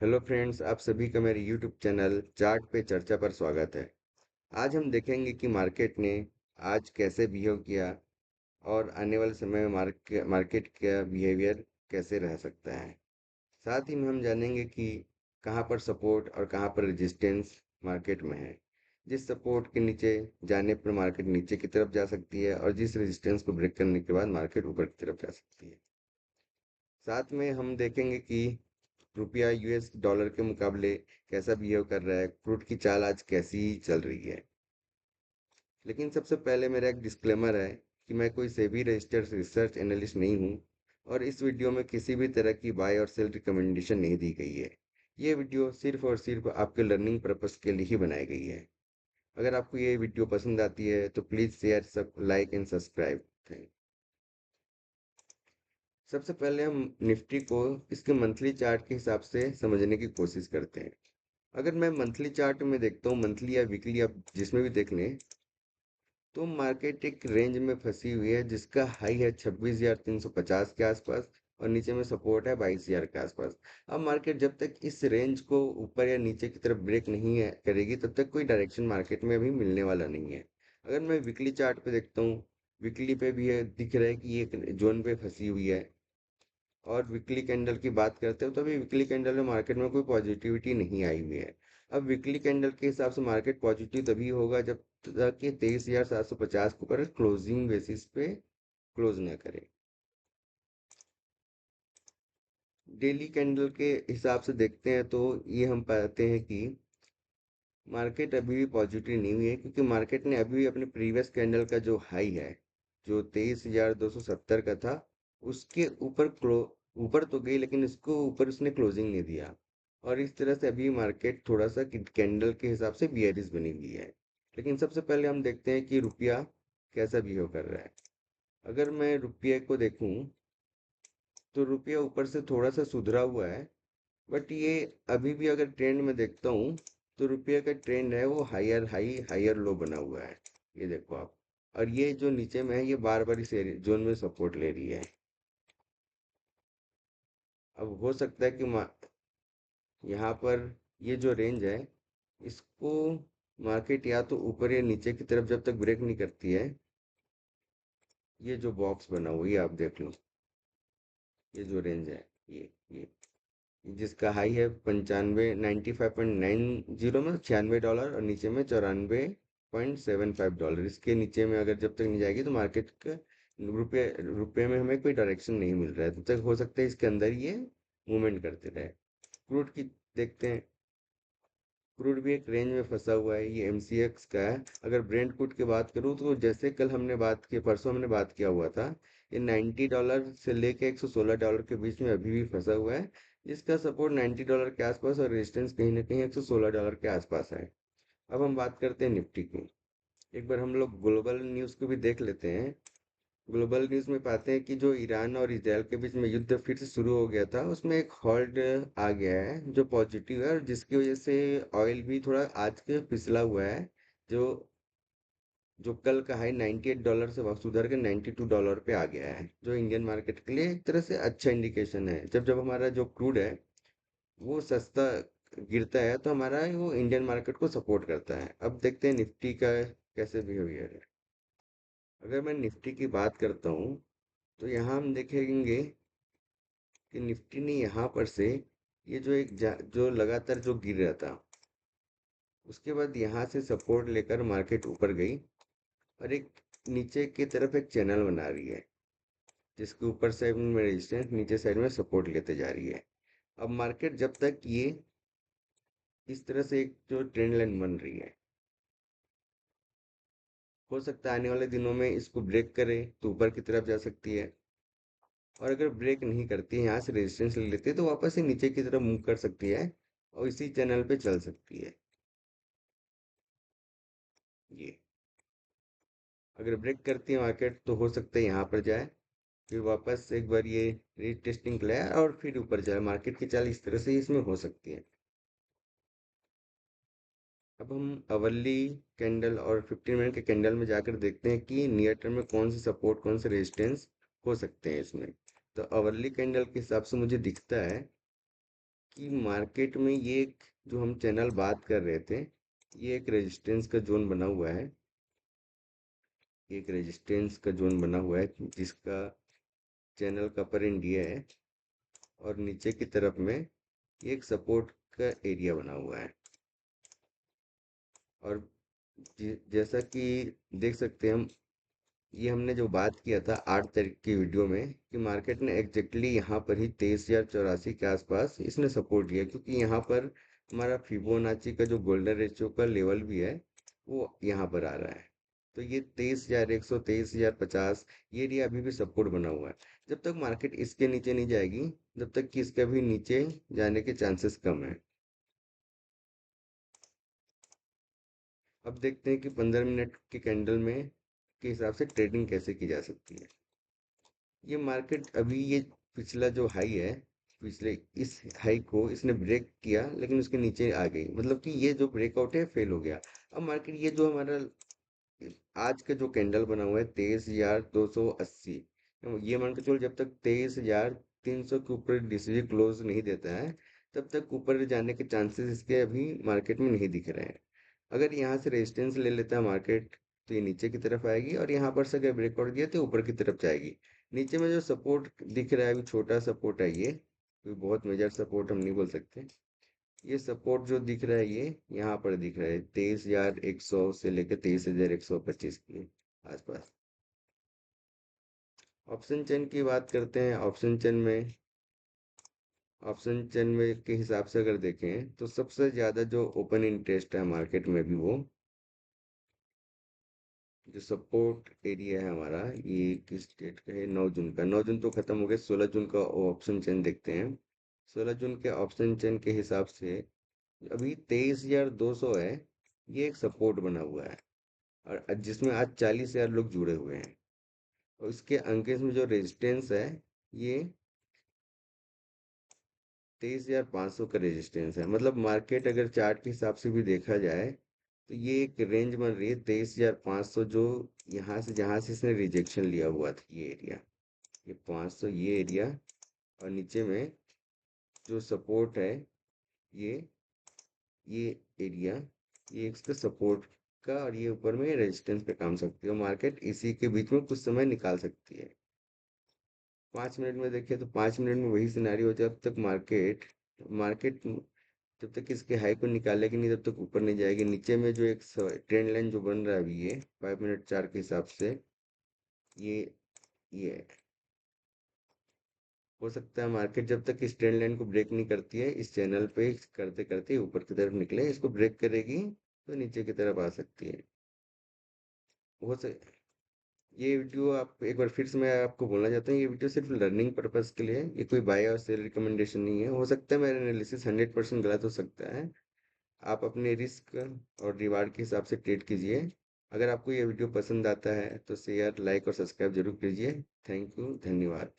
Hello friends, आप सभी का मेरे यूट्यूब चैनल चार्ट पे चर्चा पर स्वागत है। आज हम देखेंगे कि मार्केट ने आज कैसे बिहेव किया और आने वाले समय में मार्केट का बिहेवियर कैसे रह सकता है। साथ ही में हम जानेंगे कि कहाँ पर सपोर्ट और कहाँ पर रेजिस्टेंस मार्केट में है। जिस सपोर्ट के नीचे जाने पर मार्केट नीचे की तरफ जा सकती है और जिस रेजिस्टेंस को ब्रेक करने के बाद मार्केट ऊपर की तरफ जा सकती है। साथ में हम देखेंगे कि रुपया यूएस डॉलर के मुकाबले कैसा बिहेव कर रहा है, क्रूड की चाल आज कैसी चल रही है। लेकिन सबसे पहले मेरा एक डिस्क्लेमर है कि मैं कोई सेबी रजिस्टर्ड रिसर्च एनालिस्ट नहीं हूँ और इस वीडियो में किसी भी तरह की बाय और सेल रिकमेंडेशन नहीं दी गई है। ये वीडियो सिर्फ और सिर्फ आपके लर्निंग पर्पस के लिए ही बनाई गई है। अगर आपको ये वीडियो पसंद आती है तो प्लीज़ शेयर, सब लाइक एंड सब्सक्राइब। थैंक। सबसे पहले हम निफ्टी को इसके मंथली चार्ट के हिसाब से समझने की कोशिश करते हैं। अगर मैं मंथली चार्ट में देखता हूँ, मंथली या वीकली आप जिसमें भी देख लें, तो मार्केट एक रेंज में फंसी हुई है जिसका हाई है 26,350 के आसपास और नीचे में सपोर्ट है 22,000 के आसपास। अब मार्केट जब तक इस रेंज को ऊपर या नीचे की तरफ ब्रेक नहीं है करेगी तब तक कोई डायरेक्शन मार्केट में अभी मिलने वाला नहीं है। अगर मैं वीकली चार्ट पे देखता हूँ, वीकली पे भी है, दिख रहा है कि ये एक जोन पे फंसी हुई है। और वीकली कैंडल की बात करते हो तो अभी वीकली कैंडल में मार्केट में कोई पॉजिटिविटी नहीं आई हुई है। अब वीकली कैंडल के हिसाब से मार्केट पॉजिटिव तभी होगा जब तक कि 23,750 के ऊपर क्लोजिंग बेसिस पे क्लोज ना करे। डेली कैंडल के हिसाब से देखते हैं तो ये हम पाते हैं कि मार्केट अभी भी पॉजिटिव नहीं हुई है, क्योंकि मार्केट ने अभी भी अपने प्रीवियस कैंडल का जो हाई है, जो 23,270 का था, उसके ऊपर ऊपर तो गई लेकिन इसको ऊपर उसने क्लोजिंग नहीं दिया। और इस तरह से अभी मार्केट थोड़ा सा कैंडल के हिसाब से बियरिश बनी हुई है। लेकिन सबसे पहले हम देखते हैं कि रुपया कैसा बिहेव कर रहा है। अगर मैं रुपये को देखूं तो रुपया ऊपर से थोड़ा सा सुधरा हुआ है, बट ये अभी भी अगर ट्रेंड में देखता हूँ तो रुपये का ट्रेंड है वो हायर हाई हायर लो बना हुआ है। ये देखो आप। और ये जो नीचे में है ये बार बार इस जोन में सपोर्ट ले रही है। अब हो सकता है कि यहाँ पर ये जो रेंज है, इसको मार्केट या तो ऊपर या नीचे की तरफ जब तक ब्रेक नहीं करती है, ये जो बॉक्स बना हुआ है ये आप देख लो। ये जो रेंज है, ये जिसका हाई है 95.95.90 में $96 और नीचे में $94.75। इसके नीचे में अगर जब तक नहीं जाएगी तो मार्केट का रुपये रुपये में हमें कोई डायरेक्शन नहीं मिल रहा है, तब तक हो सकता है इसके अंदर ये मूवमेंट करते रहे। क्रूड की देखते हैं। क्रूड भी एक रेंज में फंसा हुआ है, ये एमसीएक्स का है। अगर ब्रेंट क्रूड की बात करूँ तो जैसे कल हमने बात की, परसों हमने बात किया हुआ था, ये $90 से लेके $116 के बीच में अभी भी फंसा हुआ है, जिसका सपोर्ट $90 के आसपास और रेजिस्टेंस कहीं ना कहीं $116 के आसपास है। अब हम बात करते हैं निफ्टी की। एक बार हम लोग ग्लोबल न्यूज़ को भी देख लेते हैं। ग्लोबल न्यूज़ में पाते हैं कि जो ईरान और इजराइल के बीच में युद्ध फिर से शुरू हो गया था, उसमें एक हॉल्ट आ गया है जो पॉजिटिव है और जिसकी वजह से ऑयल भी थोड़ा आज के फिसला हुआ है। जो जो कल का हाई $98 से वापस उधर के $92 पे आ गया है, जो इंडियन मार्केट के लिए एक तरह से अच्छा इंडिकेशन है। जब जब हमारा जो क्रूड है वो सस्ता गिरता है तो हमारा वो इंडियन मार्केट को सपोर्ट करता है। अब देखते हैं निफ्टी का कैसे बिहेवियर है। अगर मैं निफ्टी की बात करता हूँ तो यहाँ हम देखेंगे कि निफ्टी ने यहाँ पर से ये जो जो लगातार जो गिर रहा था, उसके बाद यहाँ से सपोर्ट लेकर मार्केट ऊपर गई और एक नीचे की तरफ एक चैनल बना रही है, जिसके ऊपर साइड में रेजिस्टेंस, नीचे साइड में सपोर्ट लेते जा रही है। अब मार्केट जब तक ये इस तरह से एक जो ट्रेंड लाइन बन रही है, हो सकता है आने वाले दिनों में इसको ब्रेक करे तो ऊपर की तरफ जा सकती है। और अगर ब्रेक नहीं करती है, यहाँ से रेजिस्टेंस ले लेती है, तो वापस से नीचे की तरफ मूव कर सकती है और इसी चैनल पे चल सकती है। ये अगर ब्रेक करती है मार्केट तो हो सकता है यहाँ पर जाए, फिर वापस एक बार ये रीटेस्टिंग ले आए और फिर ऊपर जाए। मार्केट की चाल इस तरह से इसमें हो सकती है। अब हम अवरली कैंडल और 15 मिनट के कैंडल में जाकर देखते हैं कि नियर टर्म में कौन से सपोर्ट कौन से रेजिस्टेंस हो सकते हैं इसमें। तो अवरली कैंडल के हिसाब से मुझे दिखता है कि मार्केट में ये एक जो हम चैनल बात कर रहे थे, ये एक रेजिस्टेंस का जोन बना हुआ है। एक रेजिस्टेंस का जोन बना हुआ है जिसका चैनल का अपर एंड ये है, और नीचे की तरफ में ये एक सपोर्ट का एरिया बना हुआ है। और जैसा कि देख सकते हैं हम, ये हमने जो बात किया था 8 तारीख की वीडियो में कि मार्केट ने एग्जैक्टली यहाँ पर ही 23,084 के आसपास इसने सपोर्ट दिया, क्योंकि यहाँ पर हमारा फिबोनाची का जो गोल्डन रेशियो का लेवल भी है वो यहाँ पर आ रहा है। तो ये 23,100, 23,050, ये एरिया अभी भी सपोर्ट बना हुआ है। जब तक मार्केट इसके नीचे नहीं जाएगी, जब तक कि इसके भी नीचे जाने के चांसेस कम है। अब देखते हैं कि 15 मिनट के कैंडल में के हिसाब से ट्रेडिंग कैसे की जा सकती है। ये मार्केट अभी ये पिछला जो हाई है, पिछले इस हाई को इसने ब्रेक किया लेकिन उसके नीचे आ गई, मतलब कि ये जो ब्रेकआउट है फेल हो गया। अब मार्केट ये जो हमारा आज का जो कैंडल बना हुआ है 23,280, ये मान के चलो जब तक 23,300 के ऊपर डीसीजी क्लोज नहीं देता है, तब तक ऊपर जाने के चांसेस इसके अभी मार्केट में नहीं दिख रहे हैं। अगर यहाँ से रेजिस्टेंस ले लेता है मार्केट, तो ये नीचे की तरफ आएगी, और यहाँ पर से अगर ब्रेकआउट दिया तो ऊपर की तरफ जाएगी। नीचे में जो सपोर्ट दिख रहा है अभी छोटा सपोर्ट है, ये कोई बहुत मेजर सपोर्ट हम नहीं बोल सकते। ये सपोर्ट जो दिख रहा है ये यहाँ पर दिख रहा है 23,100 से लेकर 23,125 के आसपास। ऑप्शन चेन की बात करते हैं। ऑप्शन चेन में के हिसाब से अगर देखें तो सबसे ज्यादा जो ओपन इंटरेस्ट है मार्केट में भी, वो जो सपोर्ट एरिया है हमारा, ये किस डेट का है, 9 जून का। 9 जून तो खत्म हो गया, 16 जून का ऑप्शन चेन देखते हैं। 16 जून के ऑप्शन चेन के हिसाब से अभी 23,200 है, ये एक सपोर्ट बना हुआ है, और जिसमें आज 40,000 लोग जुड़े हुए हैं। और इसके अंकेस में जो रेजिस्टेंस है, ये 23,500 का रेजिस्टेंस है। मतलब मार्केट अगर चार्ट के हिसाब से भी देखा जाए तो ये एक रेंज बन रही है 23,500, जो यहाँ से जहाँ से इसने रिजेक्शन लिया हुआ था, ये एरिया, ये 500, ये एरिया, और नीचे में जो सपोर्ट है, ये ये एरिया, ये इसका सपोर्ट का, और ये ऊपर में रेजिस्टेंस पे काम सकती है। मार्केट इसी के बीच में कुछ समय निकाल सकती है। 5 मिनट में देखिए तो 5 मिनट में वही सिनारियो, जब तक मार्केट मार्केट जब तक इसके हाई को निकालेगी नहीं, तब तक ऊपर नहीं जाएगी। नीचे में जो एक ट्रेंड लाइन जो बन रहा है अभी, ये 5 मिनट चार के हिसाब से, ये ये है। हो सकता है मार्केट जब तक इस ट्रेंड लाइन को ब्रेक नहीं करती है, इस चैनल पे करते करते ऊपर की तरफ निकले, इसको ब्रेक करेगी तो नीचे की तरफ आ सकती है। हो सक ये वीडियो आप एक बार फिर से मैं आपको बोलना चाहता हूँ, ये वीडियो सिर्फ लर्निंग पर्पस के लिए है, ये कोई बाय और सेल रिकमेंडेशन नहीं है। हो सकता है मेरा एनालिसिस 100% गलत हो सकता है। आप अपने रिस्क और रिवार्ड के हिसाब से ट्रेड कीजिए। अगर आपको ये वीडियो पसंद आता है तो शेयर, लाइक और सब्सक्राइब जरूर कीजिए। थैंक यू, धन्यवाद।